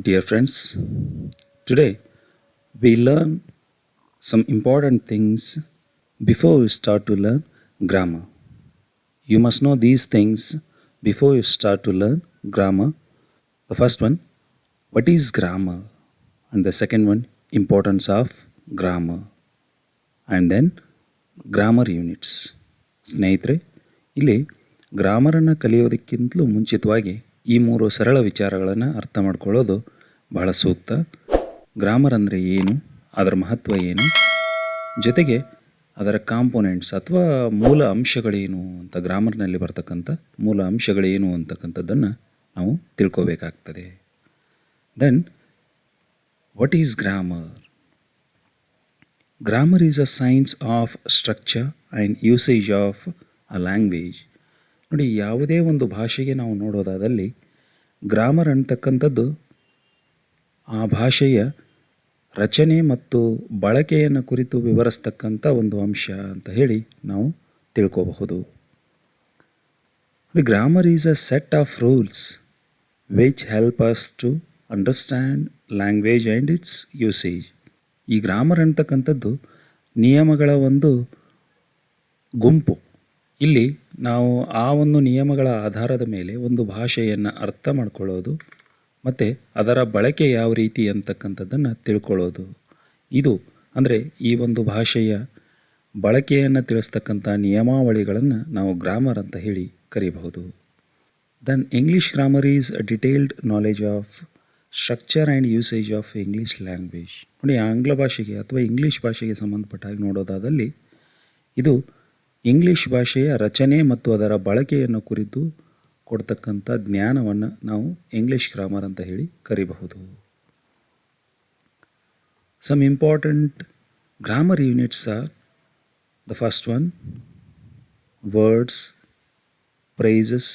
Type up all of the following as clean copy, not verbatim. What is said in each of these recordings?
Dear friends, today we learn some important things before we start to learn grammar. You must know these things before you start to learn grammar. The first one, what is grammar? And the second one, importance of grammar. And then grammar units. ಸ್ನೇಹಿತರೆ, ಇಲ್ಲಿ ಗ್ರಾಮರನ್ನು ಕಲಿಯೋದಕ್ಕಿಂತಲೂ ಮುಂಚಿತವಾಗಿ ಈ 3 ಸರಳ ವಿಚಾರಗಳನ್ನು ಅರ್ಥ ಮಾಡ್ಕೊಳ್ಳೋದು ಬಹಳ ಸೂಕ್ತ. ಗ್ರಾಮರ್ ಅಂದರೆ ಏನು, ಅದರ ಮಹತ್ವ ಏನು, ಜೊತೆಗೆ ಅದರ ಕಾಂಪೋನೆಂಟ್ಸ್ ಅಥವಾ ಮೂಲ ಅಂಶಗಳೇನು ಅಂತ, ಗ್ರಾಮರ್ನಲ್ಲಿ ಬರ್ತಕ್ಕಂಥ ಮೂಲ ಅಂಶಗಳೇನು ಅಂತಕ್ಕಂಥದ್ದನ್ನು ನಾವು ತಿಳ್ಕೋಬೇಕಾಗ್ತದೆ. Then what is grammar? Grammar is a science of structure and usage of a language. ನೋಡಿ, ಯಾವುದೇ ಒಂದು ಭಾಷೆಗೆ ನಾವು ನೋಡೋದಾದಲ್ಲಿ ಗ್ರಾಮರ್ ಅಂತಕ್ಕಂಥದ್ದು ಆ ಭಾಷೆಯ ರಚನೆ ಮತ್ತು ಬಳಕೆಯನ್ನು ಕುರಿತು ವಿವರಿಸ್ತಕ್ಕಂಥ ಒಂದು ಅಂಶ ಅಂತ ಹೇಳಿ ನಾವು ತಿಳ್ಕೋಬಹುದು. Grammar is a set of rules which help us to understand language and its usage. ಈ ಗ್ರಾಮರ್ ಅಂತಕ್ಕಂಥದ್ದು ನಿಯಮಗಳ ಒಂದು ಗುಂಪು. ಇಲ್ಲಿ ನಾವು ಆ ಒಂದು ನಿಯಮಗಳ ಆಧಾರದ ಮೇಲೆ ಒಂದು ಭಾಷೆಯನ್ನು ಅರ್ಥ ಮಾಡ್ಕೊಳ್ಳೋದು ಮತ್ತು ಅದರ ಬಳಕೆ ಯಾವ ರೀತಿ ಅಂತಕ್ಕಂಥದ್ದನ್ನು ತಿಳ್ಕೊಳ್ಳೋದು. ಇದು ಅಂದರೆ ಈ ಒಂದು ಭಾಷೆಯ ಬಳಕೆಯನ್ನು ತಿಳಿಸ್ತಕ್ಕಂಥ ನಿಯಮಾವಳಿಗಳನ್ನು ನಾವು ಗ್ರಾಮರ್ ಅಂತ ಹೇಳಿ ಕರೀಬಹುದು. Then English grammar is a detailed knowledge of structure and usage of English language. ನೋಡಿ, ಆಂಗ್ಲ ಭಾಷೆಗೆ ಅಥವಾ ಇಂಗ್ಲೀಷ್ ಭಾಷೆಗೆ ಸಂಬಂಧಪಟ್ಟಾಗಿ ನೋಡೋದಾದಲ್ಲಿ ಇದು ಇಂಗ್ಲೀಷ್ ಭಾಷೆಯ ರಚನೆ ಮತ್ತು ಅದರ ಬಳಕೆಯನ್ನು ಕುರಿತು ಕೊಡ್ತಕ್ಕಂಥ ಜ್ಞಾನವನ್ನು ನಾವು ಇಂಗ್ಲೀಷ್ ಗ್ರಾಮರ್ ಅಂತ ಹೇಳಿ ಕರಿಬಹುದು. Some important grammar units are the first one, words, phrases,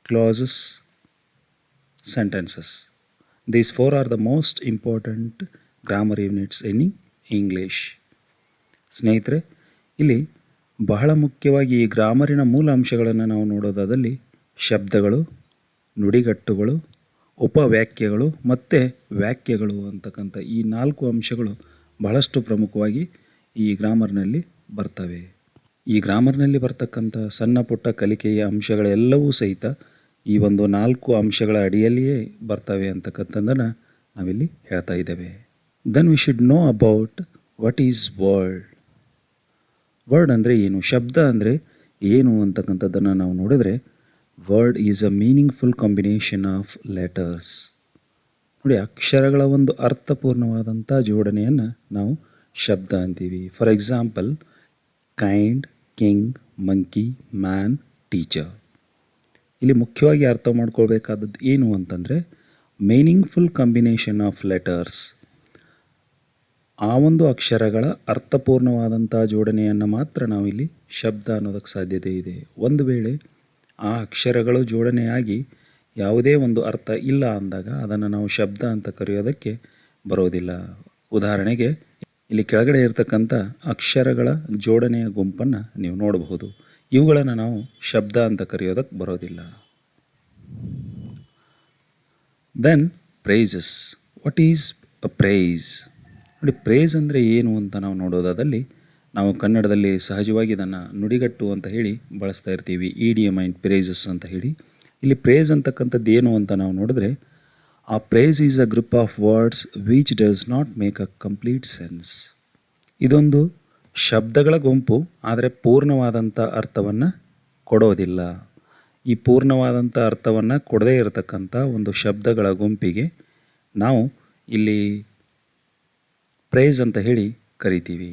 clauses, sentences. These 4 are the most important grammar units in English. ಸ್ನೇಹಿತರೆ, ಇಲ್ಲಿ ಬಹಳ ಮುಖ್ಯವಾಗಿ ಈ ಗ್ರಾಮರಿನ ಮೂಲ ಅಂಶಗಳನ್ನು ನಾವು ನೋಡೋದಾದಲ್ಲಿ ಶಬ್ದಗಳು, ನುಡಿಗಟ್ಟುಗಳು, ಉಪವ್ಯಾಕ್ಯಗಳು ಮತ್ತು ವ್ಯಾಕ್ಯಗಳು ಅಂತಕ್ಕಂಥ ಈ 4 ಅಂಶಗಳು ಬಹಳಷ್ಟು ಪ್ರಮುಖವಾಗಿ ಈ ಗ್ರಾಮರ್ನಲ್ಲಿ ಬರ್ತವೆ. ಈ ಗ್ರಾಮರ್ನಲ್ಲಿ ಬರ್ತಕ್ಕಂಥ ಸಣ್ಣ ಪುಟ್ಟ ಕಲಿಕೆಯ ಅಂಶಗಳೆಲ್ಲವೂ ಸಹಿತ ಈ ಒಂದು 4 ಅಂಶಗಳ ಅಡಿಯಲ್ಲಿಯೇ ಬರ್ತವೆ ಅಂತಕ್ಕಂಥದ್ದನ್ನು ನಾವಿಲ್ಲಿ ಹೇಳ್ತಾ ಇದ್ದೇವೆ. Then we should know about what is word. Word ಅಂದರೆ ಏನು, ಶಬ್ದ ಅಂದರೆ ಏನು ಅಂತಕ್ಕಂಥದ್ದನ್ನು ನಾವು ನೋಡಿದ್ರೆ, word is a meaningful combination of letters. ನೋಡಿ, ಅಕ್ಷರಗಳ ಒಂದು ಅರ್ಥಪೂರ್ಣವಾದಂಥ ಜೋಡಣೆಯನ್ನು ನಾವು ಶಬ್ದ ಅಂತೀವಿ. For example, kind, king, monkey, man, teacher. ಇಲ್ಲಿ ಮುಖ್ಯವಾಗಿ ಅರ್ಥ ಮಾಡ್ಕೊಳ್ಬೇಕಾದದ್ದು ಏನು ಅಂತಂದರೆ, ಮೀನಿಂಗ್ಫುಲ್ ಕಾಂಬಿನೇಷನ್ ಆಫ್ ಲೆಟರ್ಸ್. ಆ ಒಂದು ಅಕ್ಷರಗಳ ಅರ್ಥಪೂರ್ಣವಾದಂಥ ಜೋಡಣೆಯನ್ನು ಮಾತ್ರ ನಾವಿಲ್ಲಿ ಶಬ್ದ ಅನ್ನೋದಕ್ಕೆ ಸಾಧ್ಯತೆ ಇದೆ. ಒಂದು ವೇಳೆ ಆ ಅಕ್ಷರಗಳು ಜೋಡಣೆಯಾಗಿ ಯಾವುದೇ ಒಂದು ಅರ್ಥ ಇಲ್ಲ ಅಂದಾಗ ಅದನ್ನು ನಾವು ಶಬ್ದ ಅಂತ ಕರೆಯೋದಕ್ಕೆ ಬರೋದಿಲ್ಲ. ಉದಾಹರಣೆಗೆ, ಇಲ್ಲಿ ಕೆಳಗಡೆ ಇರತಕ್ಕಂಥ ಅಕ್ಷರಗಳ ಜೋಡಣೆಯ ಗುಂಪನ್ನು ನೀವು ನೋಡಬಹುದು. ಇವುಗಳನ್ನು ನಾವು ಶಬ್ದ ಅಂತ ಕರೆಯೋದಕ್ಕೆ ಬರೋದಿಲ್ಲ. Then phrases. What is a phrase? ನೋಡಿ, ಪ್ರೈಸ್ ಅಂದರೆ ಏನು ಅಂತ ನಾವು ನೋಡೋದಾದಲ್ಲಿ ನಾವು ಕನ್ನಡದಲ್ಲಿ ಸಹಜವಾಗಿ ಇದನ್ನು ನುಡಿಗಟ್ಟು ಅಂತ ಹೇಳಿ ಬಳಸ್ತಾ ಇರ್ತೀವಿ, ಇಡಿಯಮ್ ಆ್ಯಂಡ್ ಪ್ರೈಸಸ್ ಅಂತ ಹೇಳಿ. ಇಲ್ಲಿ ಪ್ರೈಸ್ ಅಂತಕ್ಕಂಥದ್ದು ಏನು ಅಂತ ನಾವು ನೋಡಿದ್ರೆ, a phrase is a group of words which does not make a complete sense. ಇದೊಂದು ಶಬ್ದಗಳ ಗುಂಪು, ಆದರೆ ಪೂರ್ಣವಾದಂಥ ಅರ್ಥವನ್ನು ಕೊಡೋದಿಲ್ಲ. ಈ ಪೂರ್ಣವಾದಂಥ ಅರ್ಥವನ್ನು ಕೊಡದೇ ಇರತಕ್ಕಂಥ ಒಂದು ಶಬ್ದಗಳ ಗುಂಪಿಗೆ ನಾವು ಇಲ್ಲಿ ಪ್ರೈಸ್ ಅಂತ ಹೇಳಿ ಕರಿತೀವಿ.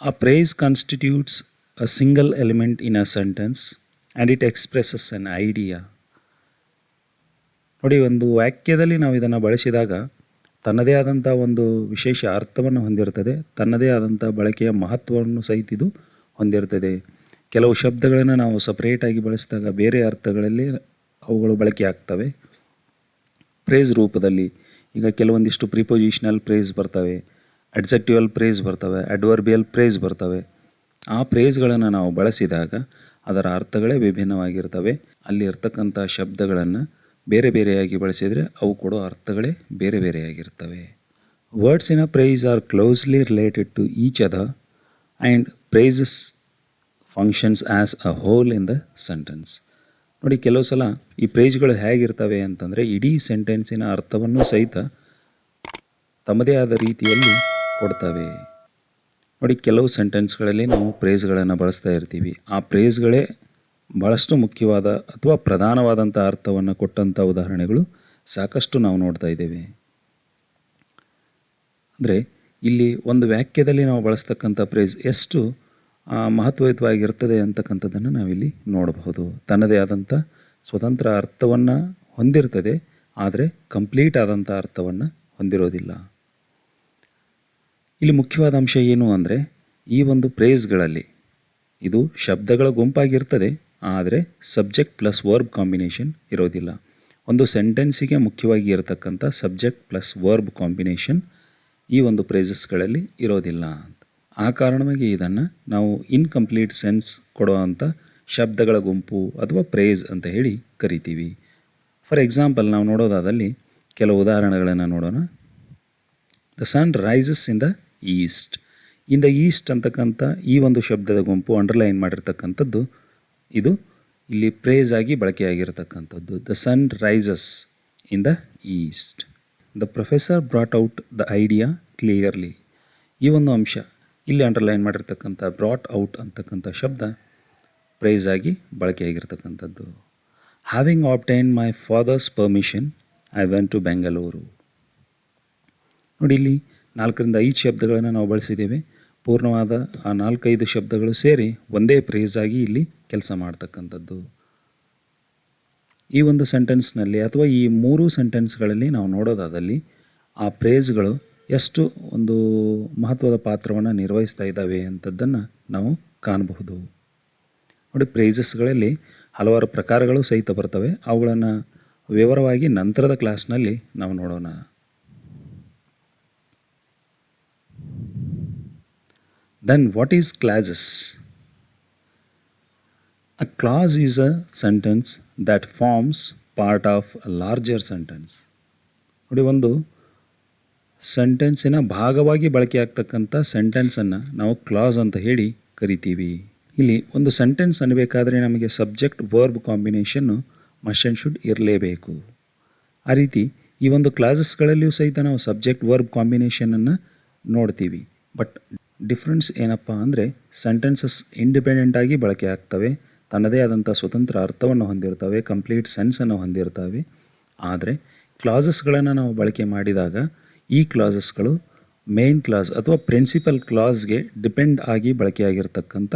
A phrase constitutes a single element in a sentence and it expresses an idea. ನೋಡಿ, ಒಂದು ವಾಕ್ಯದಲ್ಲಿ ನಾವು ಇದನ್ನು ಬಳಸಿದಾಗ ತನ್ನದೇ ಆದಂಥ ಒಂದು ವಿಶೇಷ ಅರ್ಥವನ್ನು ಹೊಂದಿರ್ತದೆ, ತನ್ನದೇ ಆದಂಥ ಬಳಕೆಯ ಮಹತ್ವವನ್ನು ಸಹಿತ ಇದು ಹೊಂದಿರ್ತದೆ. ಕೆಲವು ಶಬ್ದಗಳನ್ನು ನಾವು ಸಪ್ರೇಟಾಗಿ ಬಳಸಿದಾಗ ಬೇರೆ ಅರ್ಥಗಳಲ್ಲಿ ಅವುಗಳು ಬಳಕೆ ಆಗ್ತವೆ ಪ್ರೈಸ್ ರೂಪದಲ್ಲಿ. ಈಗ ಕೆಲವೊಂದಿಷ್ಟು ಪ್ರಿಪೊಸಿಷನಲ್ ಪ್ರೈಸ್ ಬರ್ತವೆ, ಅಡ್ಜೆಕ್ಟಿವಲ್ ಪ್ರೈಸ್ ಬರ್ತವೆ, ಅಡ್ವರ್ಬಿಯಲ್ ಪ್ರೈಸ್ ಬರ್ತವೆ. ಆ ಪ್ರೈಸ್ಗಳನ್ನು ನಾವು ಬಳಸಿದಾಗ ಅದರ ಅರ್ಥಗಳೇ ವಿಭಿನ್ನವಾಗಿರ್ತವೆ. ಅಲ್ಲಿ ಇರ್ತಕ್ಕಂಥ ಶಬ್ದಗಳನ್ನು ಬೇರೆ ಬೇರೆಯಾಗಿ ಬಳಸಿದರೆ ಅವು ಕೊಡೋ ಅರ್ಥಗಳೇ ಬೇರೆ ಬೇರೆಯಾಗಿರ್ತವೆ. Words in a phrase are closely related to each other and phrases functions as a whole in the sentence. ನೋಡಿ, ಕೆಲವು ಸಲ ಈ ಪ್ರೈಸ್ಗಳು ಹೇಗಿರ್ತವೆ ಅಂತಂದರೆ ಇಡೀ ಸೆಂಟೆನ್ಸಿನ ಅರ್ಥವನ್ನು ಸಹಿತ ತಮ್ಮದೇ ಆದ ರೀತಿಯಲ್ಲಿ ಕೊಡ್ತವೆ. ನೋಡಿ, ಕೆಲವು ಸೆಂಟೆನ್ಸ್ಗಳಲ್ಲಿ ನಾವು ಪ್ರೇಸ್ಗಳನ್ನು ಬಳಸ್ತಾ ಇರ್ತೀವಿ. ಆ ಪ್ರೇಸ್ಗಳೇ ಭಾಳಷ್ಟು ಮುಖ್ಯವಾದ ಅಥವಾ ಪ್ರಧಾನವಾದಂಥ ಅರ್ಥವನ್ನು ಕೊಟ್ಟಂಥ ಉದಾಹರಣೆಗಳು ಸಾಕಷ್ಟು ನಾವು ನೋಡ್ತಾ ಇದ್ದೇವೆ. ಅಂದರೆ ಇಲ್ಲಿ ಒಂದು ವಾಕ್ಯದಲ್ಲಿ ನಾವು ಬಳಸ್ತಕ್ಕಂಥ ಪ್ರೇಸ್ ಎಷ್ಟು ಮಹತ್ವಯುತವಾಗಿರ್ತದೆ ಅಂತಕ್ಕಂಥದ್ದನ್ನು ನಾವಿಲ್ಲಿ ನೋಡಬಹುದು. ತನ್ನದೇ ಆದಂಥ ಸ್ವತಂತ್ರ ಅರ್ಥವನ್ನು ಹೊಂದಿರ್ತದೆ, ಆದರೆ ಕಂಪ್ಲೀಟ್ ಆದಂಥ ಅರ್ಥವನ್ನು ಹೊಂದಿರೋದಿಲ್ಲ. ಇಲ್ಲಿ ಮುಖ್ಯವಾದ ಅಂಶ ಏನು ಅಂದರೆ, ಈ ಒಂದು ಪ್ರೇಸ್ಗಳಲ್ಲಿ ಇದು ಶಬ್ದಗಳ ಗುಂಪಾಗಿರ್ತದೆ, ಆದರೆ ಸಬ್ಜೆಕ್ಟ್ ಪ್ಲಸ್ ವರ್ಬ್ ಕಾಂಬಿನೇಷನ್ ಇರೋದಿಲ್ಲ. ಒಂದು ಸೆಂಟೆನ್ಸಿಗೆ ಮುಖ್ಯವಾಗಿ ಇರತಕ್ಕಂಥ ಸಬ್ಜೆಕ್ಟ್ ಪ್ಲಸ್ ವರ್ಬ್ ಕಾಂಬಿನೇಷನ್ ಈ ಒಂದು ಪ್ರೇಸಸ್ಗಳಲ್ಲಿ ಇರೋದಿಲ್ಲ. ಆ ಕಾರಣವಾಗಿ ಇದನ್ನು ನಾವು ಇನ್ಕಂಪ್ಲೀಟ್ ಸೆನ್ಸ್ ಕೊಡುವಂಥ ಶಬ್ದಗಳ ಗುಂಪು ಅಥವಾ ಪ್ರೇಸ್ ಅಂತ ಹೇಳಿ ಕರಿತೀವಿ. ಫಾರ್ ಎಕ್ಸಾಂಪಲ್ ನಾವು ನೋಡೋದಾದಲ್ಲಿ ಕೆಲವು ಉದಾಹರಣೆಗಳನ್ನು ನೋಡೋಣ. The sun rises in the east. In the east ಅಂತಕ್ಕಂಥ ಈ ಒಂದು ಶಬ್ದದ ಗುಂಪು ಅಂಡರ್ಲೈನ್ ಮಾಡಿರ್ತಕ್ಕಂಥದ್ದು ಇದು ಇಲ್ಲಿ ಪ್ರೇಸ್ ಆಗಿ ಬಳಕೆಯಾಗಿರ್ತಕ್ಕಂಥದ್ದು. The sun rises in the east. The professor brought out the idea clearly. ಈ ಒಂದು ಅಂಶ ಇಲ್ಲಿ ಅಂಡರ್ಲೈನ್ ಮಾಡಿರ್ತಕ್ಕಂಥ ಬ್ರಾಟ್ ಔಟ್ ಅಂತಕ್ಕಂಥ ಶಬ್ದ ಪ್ರೈಸ್ ಆಗಿ ಬಳಕೆಯಾಗಿರ್ತಕ್ಕಂಥದ್ದು. Having obtain my father's permission I went to Bengaluru. ನೋಡಿ, ಇಲ್ಲಿ 4-5 ಶಬ್ದಗಳನ್ನು ನಾವು ಬಳಸಿದ್ದೇವೆ. ಪೂರ್ಣವಾದ ಆ 4-5 ಶಬ್ದಗಳು ಸೇರಿ ಒಂದೇ ಪ್ರೇಸ್ ಆಗಿ ಇಲ್ಲಿ ಕೆಲಸ ಮಾಡ್ತಕ್ಕಂಥದ್ದು. ಈ ಒಂದು ಸೆಂಟೆನ್ಸ್ನಲ್ಲಿ ಅಥವಾ ಈ 3 ಸೆಂಟೆನ್ಸ್ಗಳಲ್ಲಿ ನಾವು ನೋಡೋದಾದಲ್ಲಿ ಆ ಪ್ರೇಸ್ಗಳು ಎಷ್ಟು ಒಂದು ಮಹತ್ವದ ಪಾತ್ರವನ್ನು ನಿರ್ವಹಿಸ್ತಾ ಇದ್ದಾವೆ ಅಂಥದ್ದನ್ನು ನಾವು ಕಾಣಬಹುದು. ನೋಡಿ, ಪ್ರೈಸಸ್ಗಳಲ್ಲಿ ಹಲವಾರು ಪ್ರಕಾರಗಳು ಸಹಿತ ಬರ್ತವೆ. ಅವುಗಳನ್ನು ವಿವರವಾಗಿ ನಂತರದ ಕ್ಲಾಸ್ನಲ್ಲಿ ನಾವು ನೋಡೋಣ. Then what is clauses? A clause is a sentence that forms part of a larger sentence. ನೋಡಿ, ಒಂದು ಸೆಂಟೆನ್ಸಿನ ಭಾಗವಾಗಿ ಬಳಕೆಯಾಗ್ತಕ್ಕಂಥ ಸೆಂಟೆನ್ಸನ್ನು ನಾವು ಕ್ಲಾಸ್ ಅಂತ ಹೇಳಿ ಕರಿತೀವಿ. ಇಲ್ಲಿ ಒಂದು ಸೆಂಟೆನ್ಸ್ ಅನ್ನಬೇಕಾದ್ರೆ ನಮಗೆ subject verb combination must and should ಇರಲೇಬೇಕು. ಆ ರೀತಿ ಈ ಒಂದು ಕ್ಲಾಸಸ್ಗಳಲ್ಲಿಯೂ ಸಹಿತ ನಾವು ಸಬ್ಜೆಕ್ಟ್ ವರ್ಬ್ ಕಾಂಬಿನೇಷನನ್ನು ನೋಡ್ತೀವಿ. ಬಟ್ ಡಿಫ್ರೆನ್ಸ್ ಏನಪ್ಪ ಅಂದರೆ, ಸೆಂಟೆನ್ಸಸ್ ಇಂಡಿಪೆಂಡೆಂಟಾಗಿ ಬಳಕೆ ಆಗ್ತವೆ, ತನ್ನದೇ ಆದಂಥ ಸ್ವತಂತ್ರ ಅರ್ಥವನ್ನು ಹೊಂದಿರ್ತವೆ, ಕಂಪ್ಲೀಟ್ ಸೆನ್ಸನ್ನು ಹೊಂದಿರ್ತವೆ. ಆದರೆ ಕ್ಲಾಸಸ್ಗಳನ್ನು ನಾವು ಬಳಕೆ ಮಾಡಿದಾಗ ಈ ಕ್ಲಾಸಸ್ಗಳು ಮೇನ್ ಕ್ಲಾಸ್ ಅಥವಾ ಪ್ರಿನ್ಸಿಪಲ್ ಕ್ಲಾಸ್ಗೆ ಡಿಪೆಂಡ್ ಆಗಿ ಬಳಕೆಯಾಗಿರ್ತಕ್ಕಂಥ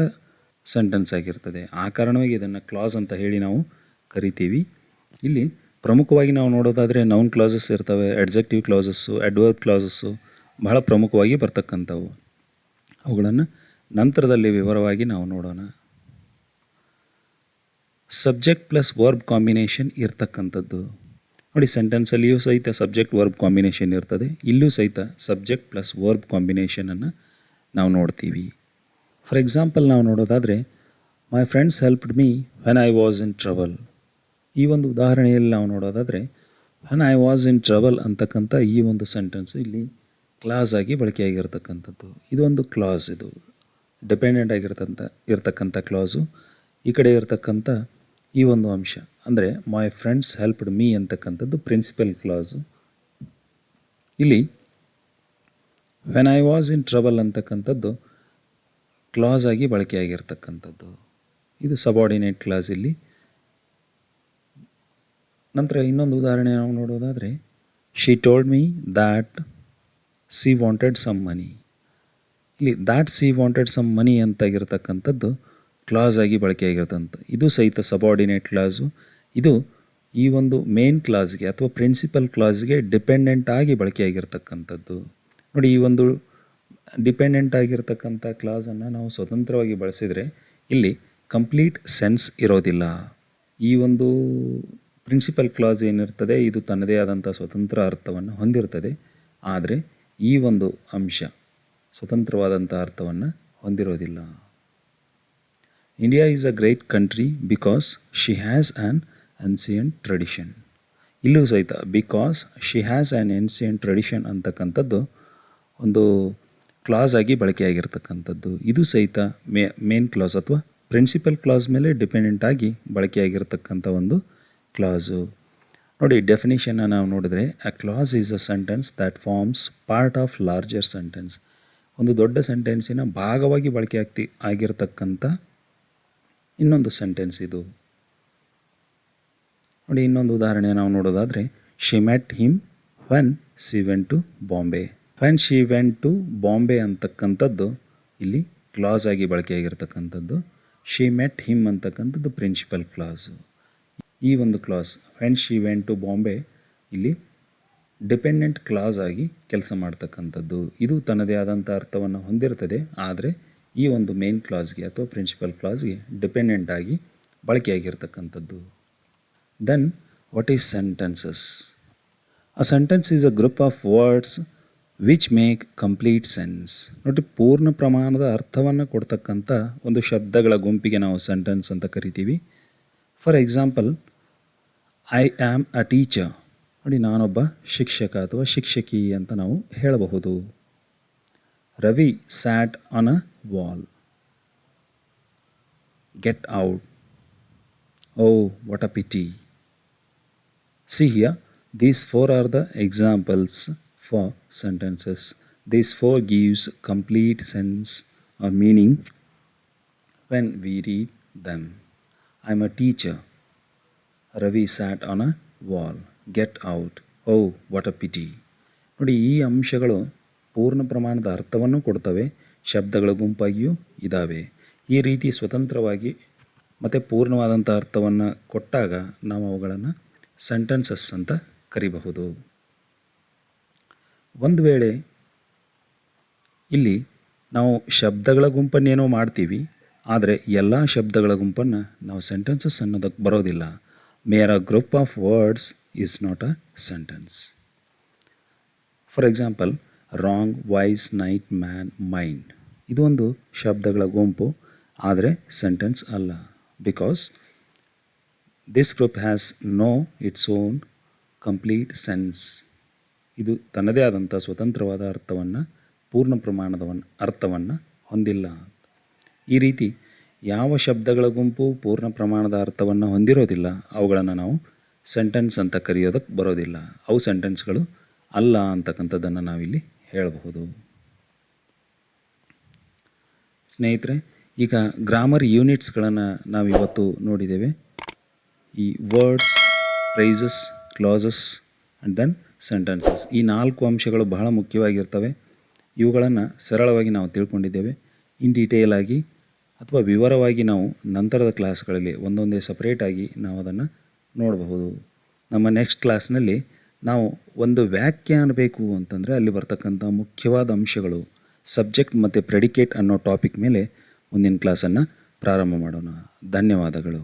ಸೆಂಟೆನ್ಸ್ ಆಗಿರ್ತದೆ. ಆ ಕಾರಣವಾಗಿ ಇದನ್ನು ಕ್ಲಾಸ್ ಅಂತ ಹೇಳಿ ನಾವು ಕರಿತೀವಿ. ಇಲ್ಲಿ ಪ್ರಮುಖವಾಗಿ ನಾವು ನೋಡೋದಾದರೆ ನೌನ್ ಕ್ಲಾಸಸ್ ಇರ್ತವೆ, ಅಡ್ಜೆಕ್ಟಿವ್ ಕ್ಲಾಸಸ್ಸು, ಅಡ್ವರ್ಬ್ ಕ್ಲಾಸಸ್ಸು ಬಹಳ ಪ್ರಮುಖವಾಗಿ ಬರ್ತಕ್ಕಂಥವು. ಅವುಗಳನ್ನು ನಂತರದಲ್ಲಿ ವಿವರವಾಗಿ ನಾವು ನೋಡೋಣ. ಸಬ್ಜೆಕ್ಟ್ ಪ್ಲಸ್ ವರ್ಬ್ ಕಾಂಬಿನೇಷನ್ ಇರ್ತಕ್ಕಂಥದ್ದು. ನೋಡಿ, ಸೆಂಟೆನ್ಸಲ್ಲಿಯೂ ಸಹಿತ ಸಬ್ಜೆಕ್ಟ್ ವರ್ಬ್ ಕಾಂಬಿನೇಷನ್ ಇರ್ತದೆ. ಇಲ್ಲೂ ಸಹಿತ ಸಬ್ಜೆಕ್ಟ್ ಪ್ಲಸ್ ವರ್ಬ್ ಕಾಂಬಿನೇಷನನ್ನು ನಾವು ನೋಡ್ತೀವಿ. ಫಾರ್ ಎಕ್ಸಾಂಪಲ್ ನಾವು ನೋಡೋದಾದರೆ, my friends helped me when I was in trouble. ಈ ಒಂದು ಉದಾಹರಣೆಯಲ್ಲಿ ನಾವು ನೋಡೋದಾದರೆ when I was in trouble ಅಂತಕ್ಕಂಥ ಈ ಒಂದು ಸೆಂಟೆನ್ಸು ಇಲ್ಲಿ ಕ್ಲಾಸ್ ಆಗಿ ಬಳಕೆಯಾಗಿರ್ತಕ್ಕಂಥದ್ದು. ಇದು ಒಂದು ಕ್ಲಾಸ್, ಇದು ಡಿಪೆಂಡೆಂಟ್ ಇರ್ತಕ್ಕಂಥ ಕ್ಲಾಸು. ಈ ಕಡೆ ಇರತಕ್ಕಂಥ ಈ ಒಂದು ಅಂಶ ಅಂದರೆ ಮೈ ಫ್ರೆಂಡ್ಸ್ ಹೆಲ್ಪ್ಡ್ ಮೀ ಅಂತಕ್ಕಂಥದ್ದು ಪ್ರಿನ್ಸಿಪಲ್ ಕ್ಲಾಸು. ಇಲ್ಲಿ when I was in trouble ಅಂತಕ್ಕಂಥದ್ದು ಕ್ಲಾಸ್ ಆಗಿ ಬಳಕೆಯಾಗಿರ್ತಕ್ಕಂಥದ್ದು. ಇದು ಸಬಾರ್ಡಿನೇಟ್ ಕ್ಲಾಸ್ ಇಲ್ಲಿ. ನಂತರ ಇನ್ನೊಂದು ಉದಾಹರಣೆ ನಾವು ನೋಡೋದಾದರೆ, she told me that she wanted some money. ಇಲ್ಲಿ that she wanted some money ಅಂತಾಗಿರ್ತಕ್ಕಂಥದ್ದು ಕ್ಲಾಸ್ ಆಗಿ ಬಳಕೆಯಾಗಿರ್ತಂಥ ಇದು ಸಹಿತ ಸಬಾರ್ಡಿನೇಟ್ ಕ್ಲಾಸು. ಇದು ಈ ಒಂದು ಮೇನ್ ಕ್ಲಾಸ್ಗೆ ಅಥವಾ ಪ್ರಿನ್ಸಿಪಲ್ ಕ್ಲಾಸ್ಗೆ ಡಿಪೆಂಡೆಂಟ್ ಆಗಿ ಬಳಕೆಯಾಗಿರ್ತಕ್ಕಂಥದ್ದು. ನೋಡಿ, ಈ ಒಂದು ಡಿಪೆಂಡೆಂಟ್ ಆಗಿರ್ತಕ್ಕಂಥ ಕ್ಲಾಸನ್ನು ನಾವು ಸ್ವತಂತ್ರವಾಗಿ ಬಳಸಿದರೆ ಇಲ್ಲಿ ಕಂಪ್ಲೀಟ್ ಸೆನ್ಸ್ ಇರೋದಿಲ್ಲ. ಈ ಒಂದು ಪ್ರಿನ್ಸಿಪಲ್ ಕ್ಲಾಸ್ ಏನಿರ್ತದೆ ಇದು ತನ್ನದೇ ಆದಂಥ ಸ್ವತಂತ್ರ ಅರ್ಥವನ್ನು ಹೊಂದಿರ್ತದೆ. ಆದರೆ ಈ ಒಂದು ಅಂಶ ಸ್ವತಂತ್ರವಾದಂಥ ಅರ್ಥವನ್ನು ಹೊಂದಿರೋದಿಲ್ಲ. India is a great country because she has an ancient tradition. ಇಲ್ಲೂ ಸಹಿತ because she has an ancient tradition ಅಂತಕ್ಕಂಥದ್ದು ಒಂದು ಕ್ಲಾಸ್ ಆಗಿ ಬಳಕೆಯಾಗಿರ್ತಕ್ಕಂಥದ್ದು. ಇದು ಸಹಿತ ಮೇನ್ ಕ್ಲಾಸ್ ಅಥವಾ ಪ್ರಿನ್ಸಿಪಲ್ ಕ್ಲಾಸ್ ಮೇಲೆ ಡಿಪೆಂಡೆಂಟ್ ಆಗಿ ಬಳಕೆಯಾಗಿರ್ತಕ್ಕಂಥ ಒಂದು ಕ್ಲಾಸು. ನೋಡಿ, ಡೆಫಿನಿಷನ್ನ ನಾವು ನೋಡಿದ್ರೆ a clause is a sentence that forms part of larger sentence. ಒಂದು ದೊಡ್ಡ ಸೆಂಟೆನ್ಸಿನ ಭಾಗವಾಗಿ ಆಗಿರತಕ್ಕಂಥ ಇನ್ನೊಂದು ಸೆಂಟೆನ್ಸ್ ಇದು. ನೋಡಿ, ಇನ್ನೊಂದು ಉದಾಹರಣೆ ನಾವು ನೋಡೋದಾದರೆ, she met him when she went to Bombay. When she went to Bombay ಅಂತಕ್ಕಂಥದ್ದು ಇಲ್ಲಿ ಕ್ಲಾಸ್ ಆಗಿ ಬಳಕೆಯಾಗಿರ್ತಕ್ಕಂಥದ್ದು. ಶಿ ಮೆಟ್ ಹಿಮ್ ಅಂತಕ್ಕಂಥದ್ದು ಪ್ರಿನ್ಸಿಪಲ್ ಕ್ಲಾಸು. ಈ ಒಂದು clause when she went to Bombay ಇಲ್ಲಿ ಡಿಪೆಂಡೆಂಟ್ ಕ್ಲಾಸ್ ಆಗಿ ಕೆಲಸ ಮಾಡ್ತಕ್ಕಂಥದ್ದು. ಇದು ತನ್ನದೇ ಆದಂಥ ಅರ್ಥವನ್ನು ಹೊಂದಿರ್ತದೆ, ಆದರೆ ಈ ಒಂದು ಮೇನ್ ಕ್ಲಾಸ್ಗೆ ಅಥವಾ ಪ್ರಿನ್ಸಿಪಲ್ ಕ್ಲಾಸ್ಗೆ ಡಿಪೆಂಡೆಂಟ್ ಆಗಿ ಬಳಕೆಯಾಗಿರ್ತಕ್ಕಂಥದ್ದು. Then what is sentences? A sentence is a group of words which make complete sense. ನೋಡಿ, ಪೂರ್ಣ ಪ್ರಮಾಣದ ಅರ್ಥವನ್ನು ಕೊಡ್ತಕ್ಕಂಥ ಒಂದು ಶಬ್ದಗಳ ಗುಂಪಿಗೆ ನಾವು ಸೆಂಟೆನ್ಸ್ ಅಂತ ಕರಿತೀವಿ. For example, I am a teacher. ನೋಡಿ, ನಾನೊಬ್ಬ ಶಿಕ್ಷಕ ಅಥವಾ ಶಿಕ್ಷಕಿ ಅಂತ ನಾವು ಹೇಳಬಹುದು. Ravi sat on a wall. Get out. Oh what a pity. See here, these four are the examples for sentences. These four gives complete sense or meaning when we read them. I'm a teacher. Ravi sat on a wall. Get out. Oh, what a pity. ನೋಡಿ, ಈ ಅಂಶಗಳು ಪೂರ್ಣ ಪ್ರಮಾಣದ ಅರ್ಥವನ್ನು ಕೊಡ್ತವೆ, ಶಬ್ದಗಳ ಗುಂಪಾಗಿಯೂ ಇದ್ದಾವೆ. ಈ ರೀತಿ ಸ್ವತಂತ್ರವಾಗಿ ಮತ್ತು ಪೂರ್ಣವಾದಂಥ ಅರ್ಥವನ್ನು ಕೊಟ್ಟಾಗ ನಾವು ಅವುಗಳನ್ನು ಸೆಂಟೆನ್ಸಸ್ ಅಂತ ಕರಿಬಹುದು. ಒಂದು ವೇಳೆ ಇಲ್ಲಿ ನಾವು ಶಬ್ದಗಳ ಗುಂಪನ್ನೇನೋ ಮಾಡ್ತೀವಿ, ಆದರೆ ಎಲ್ಲ ಶಬ್ದಗಳ ಗುಂಪನ್ನು ನಾವು ಸೆಂಟೆನ್ಸಸ್ ಅನ್ನೋದಕ್ಕೆ ಬರೋದಿಲ್ಲ. Mere a group of words is not a sentence. For example, wrong, wise, night, man, mind. ಇದು ಒಂದು ಶಬ್ದಗಳ ಗುಂಪು, ಆದರೆ ಸೆಂಟೆನ್ಸ್ ಅಲ್ಲ. Because this group has no its own complete sense. ಇದು ತನ್ನದೇ ಆದಂಥ ಸ್ವತಂತ್ರವಾದ ಅರ್ಥವನ್ನು, ಪೂರ್ಣ ಪ್ರಮಾಣದ ಅರ್ಥವನ್ನು ಹೊಂದಿಲ್ಲ. ಈ ರೀತಿ ಯಾವ ಶಬ್ದಗಳ ಗುಂಪು ಪೂರ್ಣ ಪ್ರಮಾಣದ ಅರ್ಥವನ್ನು ಹೊಂದಿರೋದಿಲ್ಲ, ಅವುಗಳನ್ನು ನಾವು ಸೆಂಟೆನ್ಸ್ ಅಂತ ಕರೆಯೋದಕ್ಕೆ ಬರೋದಿಲ್ಲ. ಅವು ಸೆಂಟೆನ್ಸ್ಗಳು ಅಲ್ಲ ಅಂತಕ್ಕಂಥದ್ದನ್ನು ನಾವಿಲ್ಲಿ ಹೇಳಬಹುದು. ಸ್ನೇಹಿತರೆ, ಈಗ ಗ್ರಾಮರ್ ಯೂನಿಟ್ಸ್ಗಳನ್ನು ನಾವಿವತ್ತು ನೋಡಿದ್ದೇವೆ. ಈ words, phrases, clauses and then sentences, ಈ 4 ಅಂಶಗಳು ಬಹಳ ಮುಖ್ಯವಾಗಿರ್ತವೆ. ಇವುಗಳನ್ನು ಸರಳವಾಗಿ ನಾವು ತಿಳ್ಕೊಂಡಿದ್ದೇವೆ. ಇನ್ ಡೀಟೇಲ್ ಆಗಿ ಅಥವಾ ವಿವರವಾಗಿ ನಾವು ನಂತರದ ಕ್ಲಾಸ್ಗಳಲ್ಲಿ ಒಂದೊಂದೇ ಸಪ್ರೇಟಾಗಿ ನಾವು ಅದನ್ನು ನೋಡಬಹುದು. ನಮ್ಮ ನೆಕ್ಸ್ಟ್ ಕ್ಲಾಸ್ನಲ್ಲಿ ನಾವು ಒಂದು ವ್ಯಾಖ್ಯೆ ಅನ್ನಬೇಕು ಅಂತಂದರೆ ಅಲ್ಲಿ ಬರ್ತಕ್ಕಂಥ ಮುಖ್ಯವಾದ ಅಂಶಗಳು, ಸಬ್ಜೆಕ್ಟ್ ಮತ್ತು ಪ್ರೆಡಿಕೇಟ್ ಅನ್ನೋ ಟಾಪಿಕ್ ಮೇಲೆ ಮುಂದಿನ ಕ್ಲಾಸನ್ನು ಪ್ರಾರಂಭ ಮಾಡೋಣ. ಧನ್ಯವಾದಗಳು.